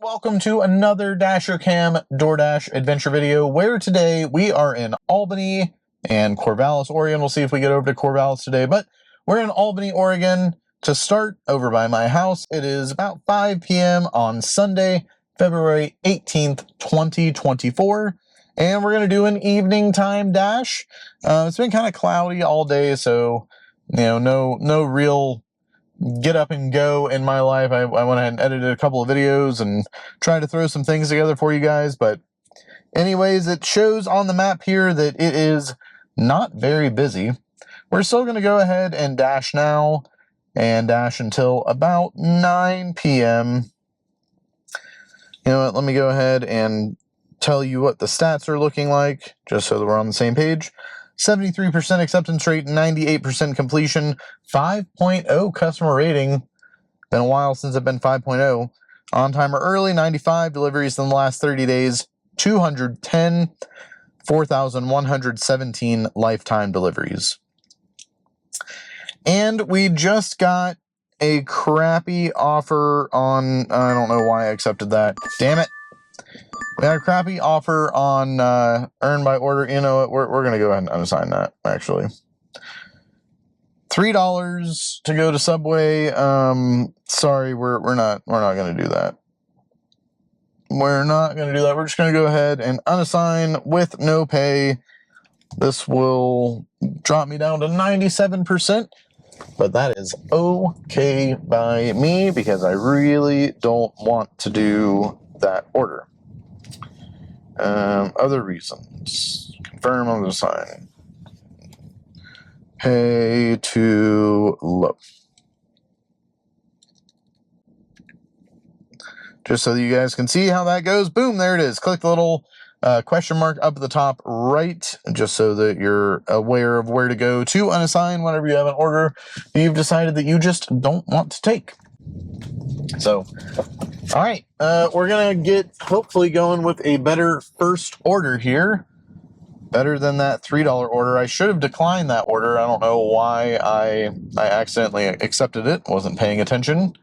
Welcome to another Dasher Cam DoorDash adventure video, where today we are in Albany and Corvallis, Oregon. We'll see if we get over to Corvallis today, but we're in Albany, Oregon to start over by my house. It is about 5 p.m. on Sunday, February 18th, 2024, and we're going to do an evening time dash. It's been kind of cloudy all day, so no real get up and go in my life. I went ahead and edited a couple of videos and tried to throw some things together for you guys, but anyways, it shows on the map here that it is not very busy. We're still going to go ahead and dash now and dash until about 9 p.m. You know what, let me go ahead and tell you what the stats are looking like, just so that we're on the same page. 73% acceptance rate, 98% completion, 5.0 customer rating. Been a while since I've been 5.0. On time or early, 95 deliveries in the last 30 days, 210, 4,117 lifetime deliveries. And we just got a crappy offer on, I don't know why I accepted that. Damn it. We had a crappy offer on earn by order. You know what? We're going to go ahead and unassign that, actually. $3 to go to Subway. Sorry, we're not going to do that. We're not going to do that. We're just going to go ahead and unassign with no pay. This will drop me down to 97%, but that is okay by me because I really don't want to do that order. Other reasons. Confirm on the sign. Pay to low. Just so that you guys can see how that goes. Boom, there it is. Click the little question mark up at the top right, just so that you're aware of where to go to unassign whenever you have an order that you've decided that you just don't want to take. So, all right, we're going to get hopefully going with a better first order here. Better than that $3 order. I should have declined that order. I don't know why I accidentally accepted it. Wasn't paying attention.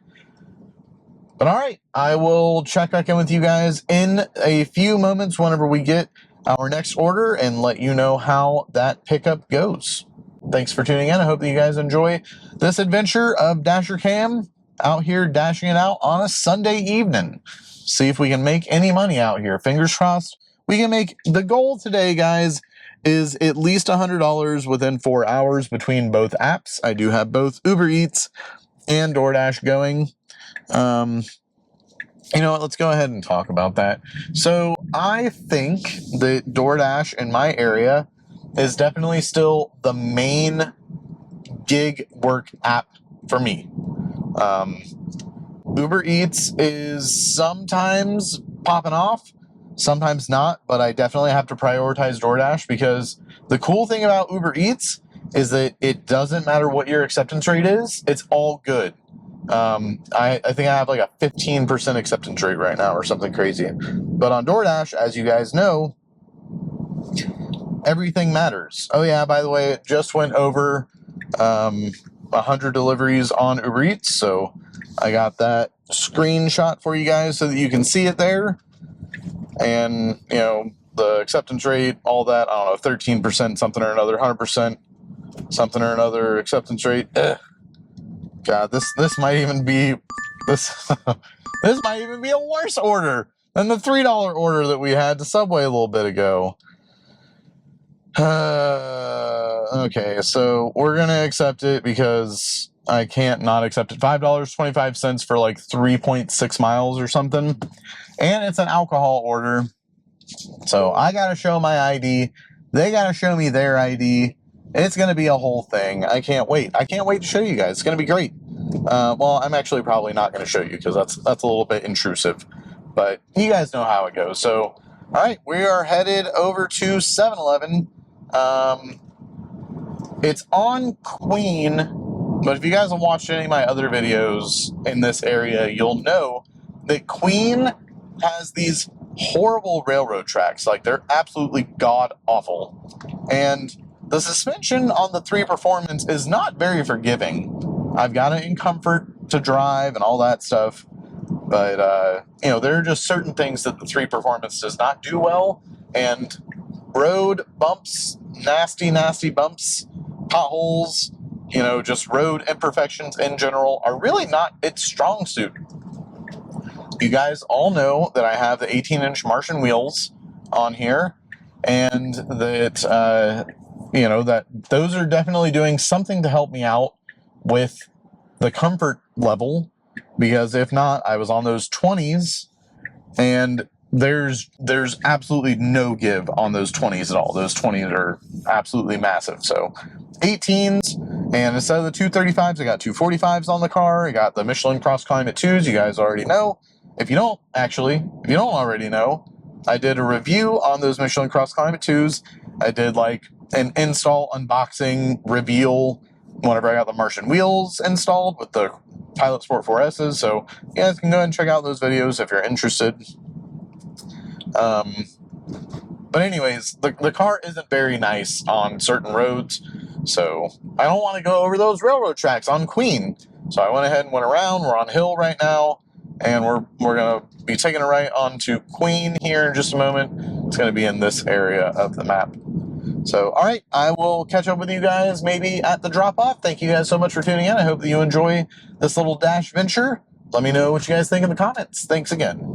But all right, I will check back in with you guys in a few moments whenever we get our next order and let you know how that pickup goes. Thanks for tuning in. I hope that you guys enjoy this adventure of Dasher Cam. Out here dashing it out on a Sunday evening. See if we can make any money out here. Fingers crossed we can make. The goal today, guys, is at least $100 within 4 hours between both apps. I do have both Uber Eats and DoorDash going. You know what, let's go ahead and talk about that. So I think that DoorDash in my area is definitely still the main gig work app for me. Uber Eats is sometimes popping off, sometimes not, but I definitely have to prioritize DoorDash because the cool thing about Uber Eats is that it doesn't matter what your acceptance rate is, it's all good. I think I have like a 15% acceptance rate right now or something crazy. But on DoorDash, as you guys know, everything matters. Oh yeah, by the way, it just went over 100 deliveries on Uber Eats, so I got that screenshot for you guys so that you can see it there. And you know, the acceptance rate, all that, I don't know, 13% something or another, 100% something or another acceptance rate. God, this might even be this this might even be a worse order than the $3 order that we had to Subway a little bit ago. Okay, so we're gonna accept it because I can't not accept it. $5.25 for like 3.6 miles or something, and it's an alcohol order, so I gotta show my ID. They gotta show me their ID. It's gonna be a whole thing. I can't wait. I can't wait to show you guys. It's gonna be great. Well, I'm actually probably not gonna show you because that's a little bit intrusive, but you guys know how it goes. So, all right, we are headed over to 7-Eleven. It's on Queen, but if you guys have watched any of my other videos in this area, you'll know that Queen has these horrible railroad tracks. Like, they're absolutely god-awful. And the suspension on the 3 Performance is not very forgiving. I've got it in comfort to drive and all that stuff. But, you know, there are just certain things that the 3 Performance does not do well, and road bumps, nasty, nasty bumps, potholes, you know, just road imperfections in general are really not its strong suit. You guys all know that I have the 18-inch Martian wheels on here, and that, you know, that those are definitely doing something to help me out with the comfort level, because if not, I was on those 20s, and there's absolutely no give on those 20s at all. Those 20s are absolutely massive. So 18s, and instead of the 235s, I got 245s on the car. I got the Michelin Cross Climate 2s, you guys already know. If you don't already know, I did a review on those Michelin Cross Climate 2s. I did like an install, unboxing, reveal whenever I got the Martian wheels installed with the Pilot Sport 4S's. So you guys can go ahead and check out those videos if you're interested. But anyways, the car isn't very nice on certain roads, so I don't want to go over those railroad tracks on Queen. So I went ahead and went around. We're on Hill right now, and we're going to be taking a right onto Queen here in just a moment. It's going to be in this area of the map. So, all right, I will catch up with you guys maybe at the drop-off. Thank you guys so much for tuning in. I hope that you enjoy this little dash venture. Let me know what you guys think in the comments. Thanks again.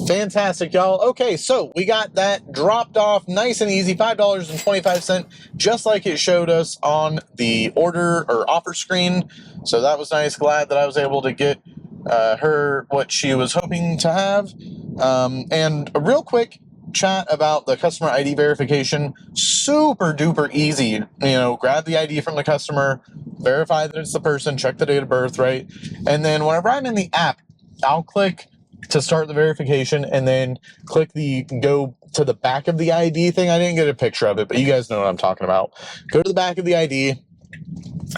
Fantastic, y'all. Okay, so we got that dropped off nice and easy, $5.25, just like it showed us on the order or offer screen. So that was nice. Glad that I was able to get her what she was hoping to have. And a real quick chat about the customer ID verification. Super duper easy. You know, grab the ID from the customer, verify that it's the person, check the date of birth, right? And then whenever I'm in the app, I'll click to start the verification and then click the go to the back of the ID thing. I didn't get a picture of it, but you guys know what I'm talking about. Go to the back of the ID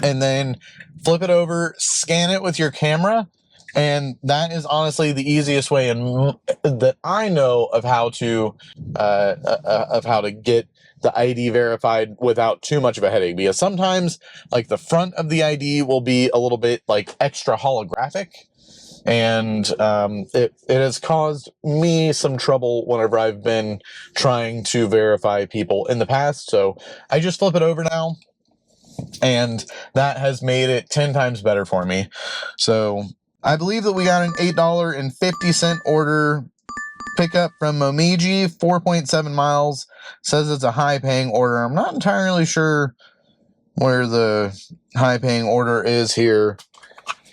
and then flip it over, scan it with your camera. And that is honestly the easiest way that I know of how to get the ID verified without too much of a headache. Because sometimes, like, the front of the ID will be a little bit like extra holographic, and it has caused me some trouble whenever I've been trying to verify people in the past. So I just flip it over now, and that has made it 10 times better for me. So I believe that we got an $8.50 order pickup from Momiji, 4.7 miles. Says it's a high-paying order. I'm not entirely sure where the high-paying order is here.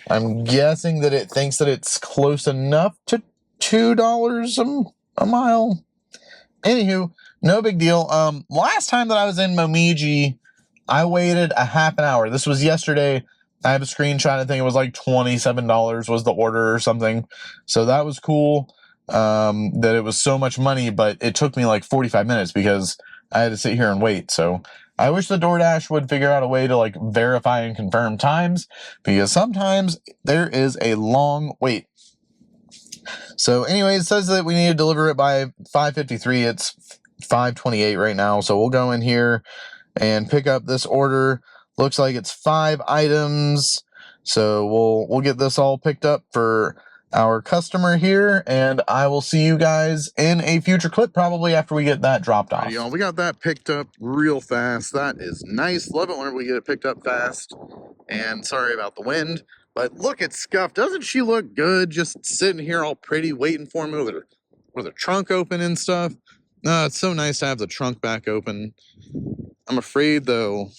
I'm guessing that it thinks that it's close enough to $2 a mile. Anywho, no big deal. Last time that I was in Momiji, I waited a half an hour. This was yesterday. I have a screenshot. I think it was like $27 was the order or something. So that was cool, that it was so much money, but it took me like 45 minutes because I had to sit here and wait. So I wish the DoorDash would figure out a way to like verify and confirm times, because sometimes there is a long wait. So anyway, it says that we need to deliver it by 5:53. It's 5:28 right now. So we'll go in here and pick up this order. Looks like it's 5 items. So we'll get this all picked up for our customer here, and I will see you guys in a future clip, probably after we get that dropped off. Y'all, we got that picked up real fast. That is nice. Love it whenever we get it picked up fast. And sorry about the wind, but look at Scuff. Doesn't she look good just sitting here all pretty waiting for me with her trunk open and stuff? No, it's so nice to have the trunk back open. I'm afraid, though,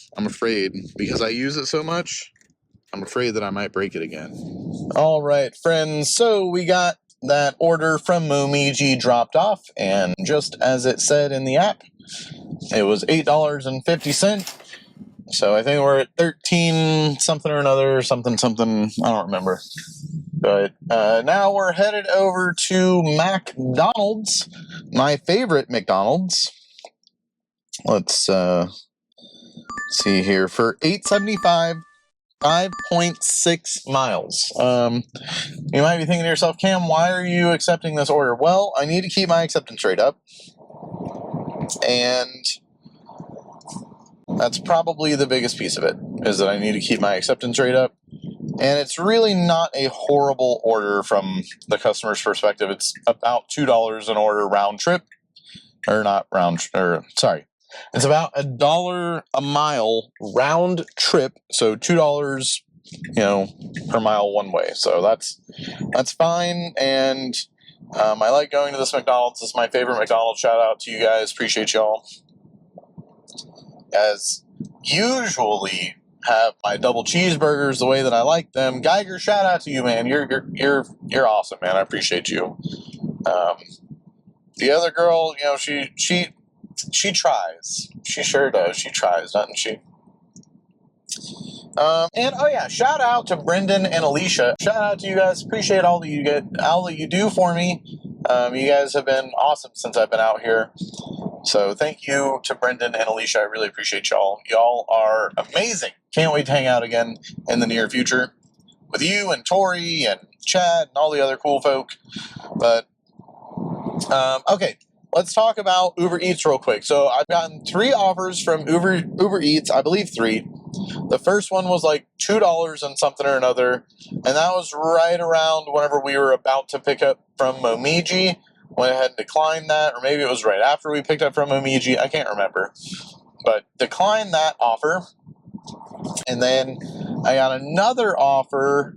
because I use it so much, I'm afraid that I might break it again. All right, friends, so we got that order from Momiji dropped off, and just as it said in the app, it was $8.50. So I think we're at 13 something or another, something, I don't remember. But now we're headed over to McDonald's, my favorite McDonald's. Let's see here, for $8.75, 5.6 miles. You might be thinking to yourself, Cam, why are you accepting this order? Well, I need to keep my acceptance rate up, and that's probably the biggest piece of it, is that I need to keep my acceptance rate up. And it's really not a horrible order from the customer's perspective. It's about $2 an order round trip. Or not round, or sorry. It's about $1 a mile round trip. So $2, per mile one way. So that's fine. And I like going to this McDonald's. This is my favorite McDonald's. Shout out to you guys. Appreciate y'all. As usually have my double cheeseburgers the way that I like them. Geiger, shout out to you, man. You're awesome, man. I appreciate you. The other girl, she tries. She sure does. She tries, doesn't she? And oh yeah, shout out to Brendan and Alicia. Shout out to you guys. Appreciate all that you do for me. You guys have been awesome since I've been out here. So thank you to Brendan and Alicia. I really appreciate y'all. Y'all are amazing. Can't wait to hang out again in the near future with you and Tori and Chad and all the other cool folk. But okay, let's talk about Uber Eats real quick. So I've gotten 3 offers from Uber Eats, I believe 3. The first one was like $2 and something or another, and that was right around whenever we were about to pick up from Momiji. Went ahead and declined that, or maybe it was right after we picked up from Momiji. I can't remember, but declined that offer. And then I got another offer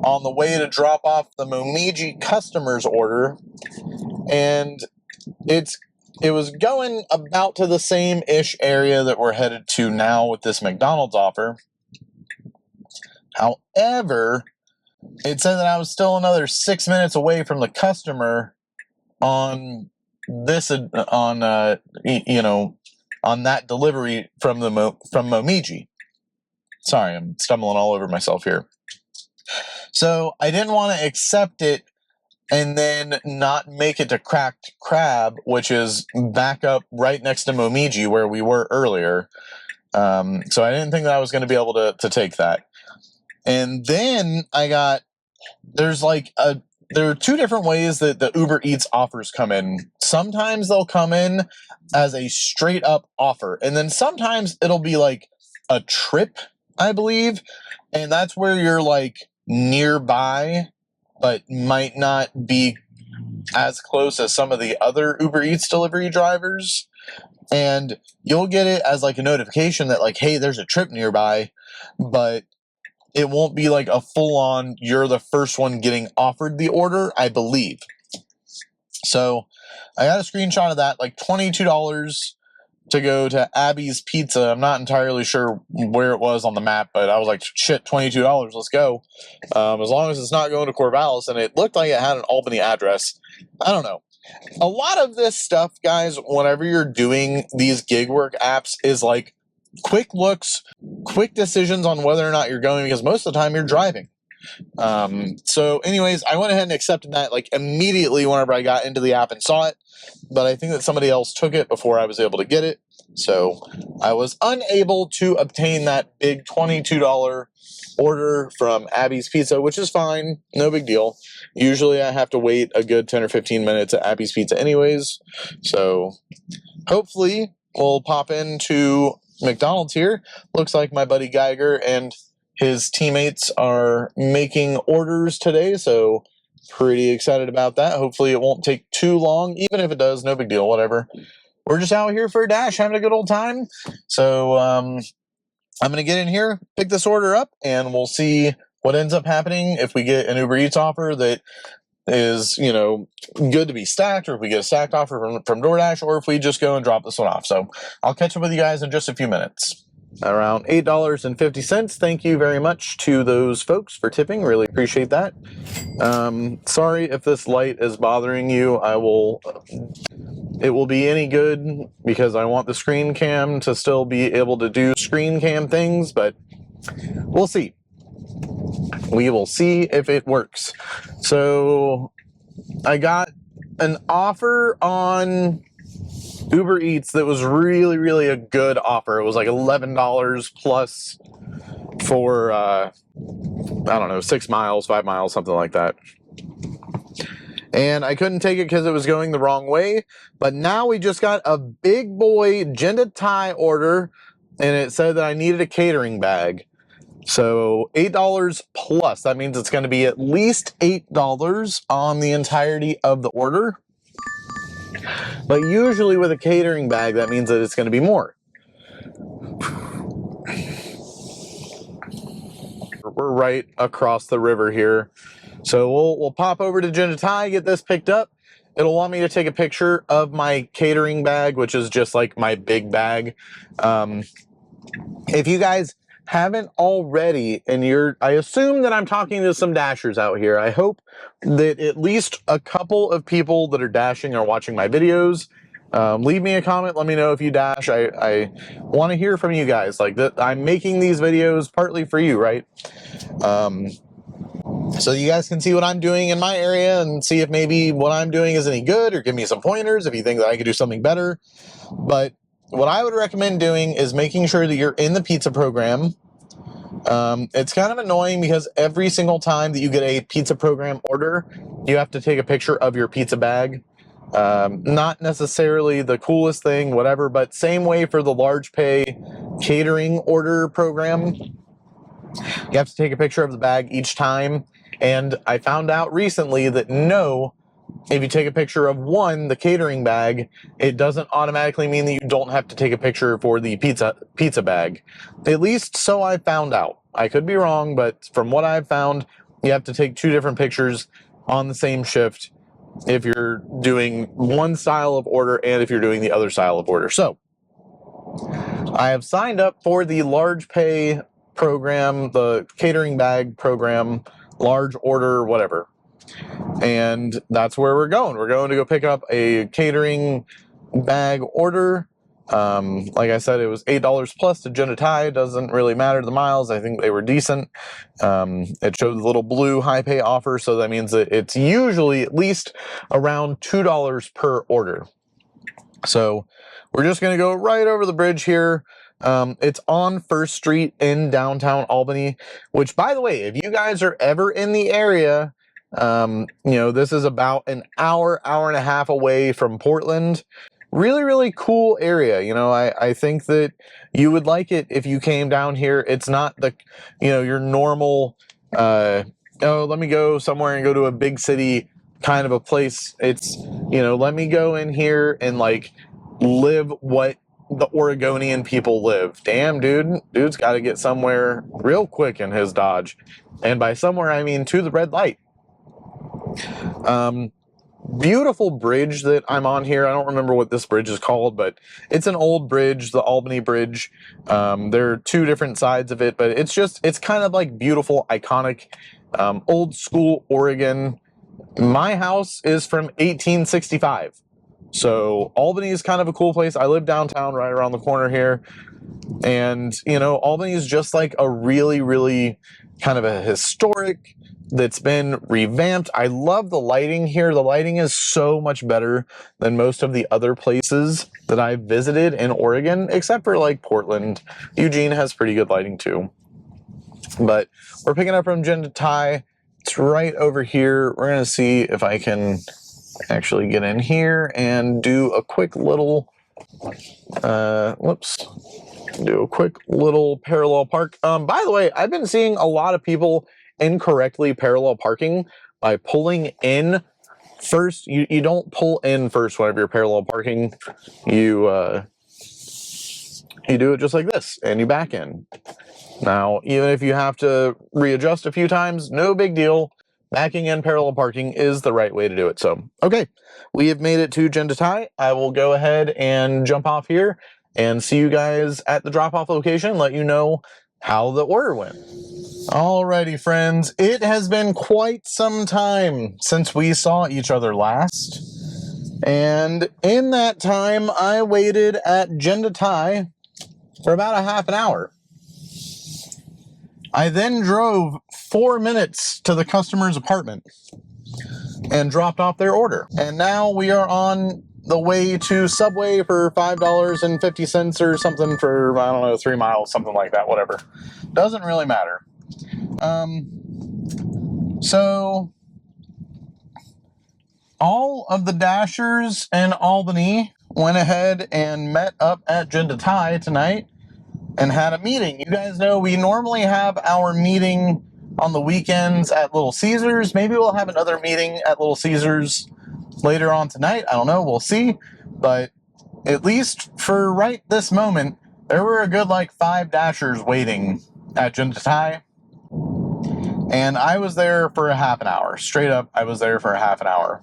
on the way to drop off the Momiji customer's order, and it was going about to the same-ish area that we're headed to now with this McDonald's offer. However, it said that I was still another 6 minutes away from the customer on this on that delivery from Momiji. Sorry, I'm stumbling all over myself here. So I didn't want to accept it and then not make it to Cracked Crab, which is back up right next to Momiji where we were earlier. So I didn't think that I was going to be able to take that. And then there are 2 different ways that the Uber Eats offers come in. Sometimes they'll come in as a straight up offer, and then sometimes it'll be like a trip, I believe, and that's where you're like nearby but might not be as close as some of the other Uber Eats delivery drivers. And you'll get it as like a notification that like, hey, there's a trip nearby, but it won't be like a full-on, you're the first one getting offered the order, I believe. So I got a screenshot of that, like $22 to go to Abby's Pizza. I'm not entirely sure where it was on the map, but I was like, shit, $22, let's go. As long as it's not going to Corvallis, and it looked like it had an Albany address. I don't know. A lot of this stuff, guys, whenever you're doing these gig work apps, is like quick looks, quick decisions on whether or not you're going, because most of the time you're driving. So anyways, I went ahead and accepted that like immediately whenever I got into the app and saw it, but I think that somebody else took it before I was able to get it. So I was unable to obtain that big $22 order from Abby's Pizza, which is fine. No big deal. Usually I have to wait a good 10 or 15 minutes at Abby's Pizza anyways. So hopefully we'll pop into McDonald's here. Looks like my buddy Geiger and his teammates are making orders today, so pretty excited about that. Hopefully it won't take too long. Even if it does, no big deal, whatever. We're just out here for a dash, having a good old time. So I'm going to get in here, pick this order up, and we'll see what ends up happening if we get an Uber Eats offer that is, good to be stacked, or if we get a stacked offer from DoorDash, or if we just go and drop this one off. So I'll catch up with you guys in just a few minutes. Around $8.50. Thank you very much to those folks for tipping. Really appreciate that. Sorry if this light is bothering you. It will be any good because I want the screen cam to still be able to do screen cam things, but we'll see. We will see if it works. So I got an offer on Uber Eats that was really, really a good offer. It was like $11 plus for, I don't know, 6 miles, 5 miles, something like that. And I couldn't take it because it was going the wrong way. But now we just got a big boy Jinda Thai order, and it said that I needed a catering bag. So $8 plus, that means it's going to be at least $8 on the entirety of the order. But usually with a catering bag, that means that it's going to be more. We're right across the river here. So we'll pop over to Gentai, get this picked up. It'll want me to take a picture of my catering bag, which is just like my big bag. If you guys haven't already, and I assume that I'm talking to some dashers out here. I hope that at least a couple of people that are dashing are watching my videos. Leave me a comment. Let me know if you dash. I want to hear from you guys. Like that, I'm making these videos partly for you, right? So you guys can see what I'm doing in my area and see if maybe what I'm doing is any good, or give me some pointers if you think that I could do something better. But what I would recommend doing is making sure that you're in the pizza program. It's kind of annoying because every single time that you get a pizza program order, you have to take a picture of your pizza bag. Not necessarily the coolest thing, whatever, but same way for the large pay catering order program. You have to take a picture of the bag each time. And I found out recently that no, if you take a picture of the catering bag, it doesn't automatically mean that you don't have to take a picture for the pizza bag. At least so I found out. I could be wrong, but from what I've found, you have to take 2 different pictures on the same shift if you're doing one style of order and if you're doing the other style of order. So I have signed up for the large pay program, the catering bag program, large order, whatever. And that's where we're going. We're going to go pick up a catering bag order. Like I said, it was $8 plus to Gentai. Doesn't really matter the miles. I think they were decent. It showed the little blue high pay offer, so that means that it's usually at least around $2 per order. So we're just going to go right over the bridge here. It's on First Street in downtown Albany, which, by the way, if you guys are ever in the area, you know, this is about an hour and a half away from Portland. Really, really cool area. You know, I think that you would like it if you came down here. It's not the, you know, your normal, oh, let me go somewhere and go to a big city kind of a place. It's, you know, let me go in here and like live what the Oregonian people live. Damn, dude's got to get somewhere real quick in his Dodge. And by somewhere, I mean to the red light. Beautiful bridge that I'm on here. I don't remember what this bridge is called, but it's an old bridge, the Albany Bridge. There are 2 different sides of it, but it's kind of like beautiful, iconic, old school Oregon. My house is from 1865. So Albany is kind of a cool place. I live downtown right around the corner here. And, you know, Albany is just like a really, really kind of a historic that's been revamped. I love the lighting here. The lighting is so much better than most of the other places that I've visited in Oregon, except for like Portland. Eugene has pretty good lighting too. But we're picking up from Gentai. It's right over here. We're going to see if I can actually get in here and do a quick little, do a quick little parallel park. By the way, I've been seeing a lot of people incorrectly parallel parking by pulling in first. You don't pull in first whenever you're parallel parking. You do it just like this, and you back in. Now, even if you have to readjust a few times, no big deal. Backing in parallel parking is the right way to do it. So, okay, we have made it to Gentai. I will go ahead and jump off here and see you guys at the drop-off location, let you know how the order went. Alrighty, friends, it has been quite some time since we saw each other last. And in that time, I waited at Gentai for about a half an hour. I then drove 4 minutes to the customer's apartment and dropped off their order. And now we are on the way to Subway for $5.50 or something for, I don't know, 3 miles, something like that, whatever. Doesn't really matter. So all of the Dashers in Albany went ahead and met up at Gentai tonight and had a meeting. You guys know we normally have our meeting on the weekends at Little Caesars. Maybe we'll have another meeting at Little Caesars later on tonight. I don't know. We'll see. But at least for right this moment, there were a good like 5 Dashers waiting at Jindatai. And I was there for a half an hour. Straight up, I was there for a half an hour.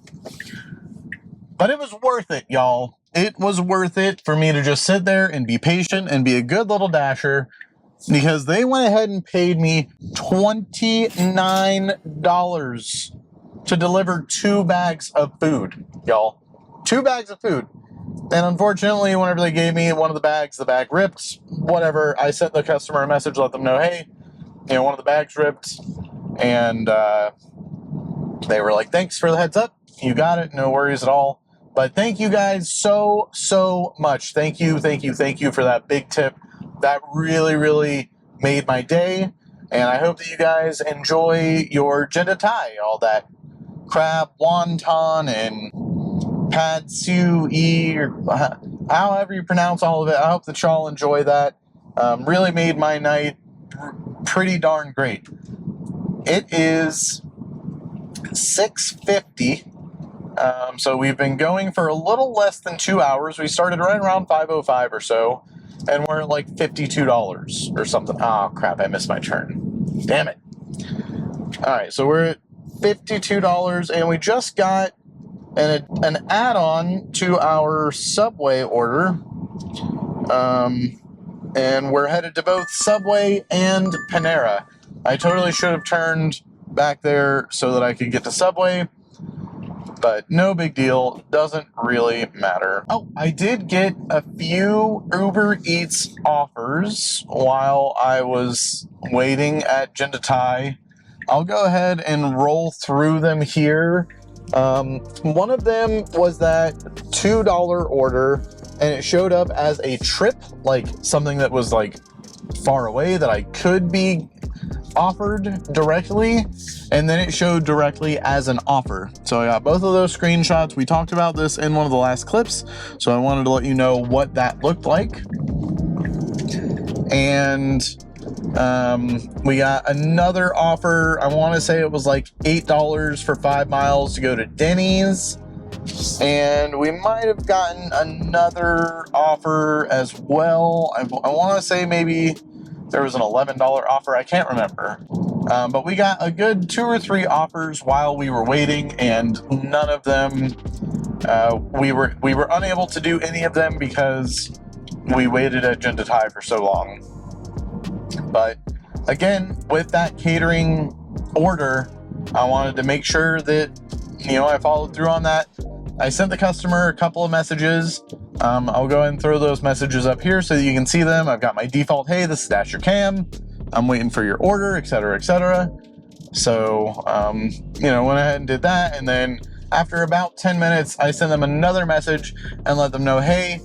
But it was worth it, y'all. It was worth it for me to just sit there and be patient and be a good little Dasher, because they went ahead and paid me $29 to deliver 2 bags of food, y'all. 2 bags of food. And unfortunately, whenever they gave me one of the bags, the bag ripped. Whatever, I sent the customer a message, let them know, hey, one of the bags ripped. And they were like, thanks for the heads up. You got it. No worries at all. But thank you guys so much. Thank you for that big tip. That really made my day. And I hope that you guys enjoy your Jindatai, all that crab wonton and pad see or however you pronounce all of it. I hope that y'all enjoy that. Really made my night pretty darn great. It is 6:50. So we've been going for a little less than 2 hours. We started right around 5:05 or so, and we're at like $52 or something. Oh crap, I missed my turn. Damn it. Alright, so we're at $52, and we just got an add-on to our Subway order. And we're headed to both Subway and Panera. I totally should have turned back there so that I could get to Subway, but no big deal. Doesn't really matter. Oh, I did get a few Uber Eats offers while I was waiting at Jindatai. I'll go ahead and roll through them here. One of them was that $2 order, and it showed up as a trip, like something that was like far away that I could be offered directly, and then it showed directly as an offer. So I got both of those screenshots. We talked about this in one of the last clips, so I wanted to let you know what that looked like. And we got another offer. I want to say it was like $8 for 5 miles to go to Denny's. And we might have gotten another offer as well. I want to say maybe there was an $11 offer. I can't remember. But we got a good 2 or 3 offers while we were waiting, and none of them, we were unable to do any of them because we waited at Jindatai for so long. But again, with that catering order, I wanted to make sure that, I followed through on that. I sent the customer a couple of messages. I'll go ahead and throw those messages up here so that you can see them. I've got my default, hey, this is Dasher Cam. I'm waiting for your order, etc., etc. So, went ahead and did that. And then after about 10 minutes, I sent them another message and let them know, hey,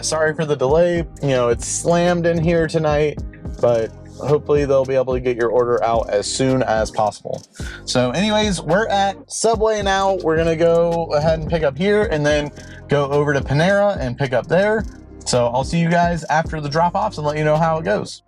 sorry for the delay. It's slammed in here tonight, but hopefully they'll be able to get your order out as soon as possible. So anyways, we're at Subway now. We're going to go ahead and pick up here and then go over to Panera and pick up there. So I'll see you guys after the drop-offs and let you know how it goes.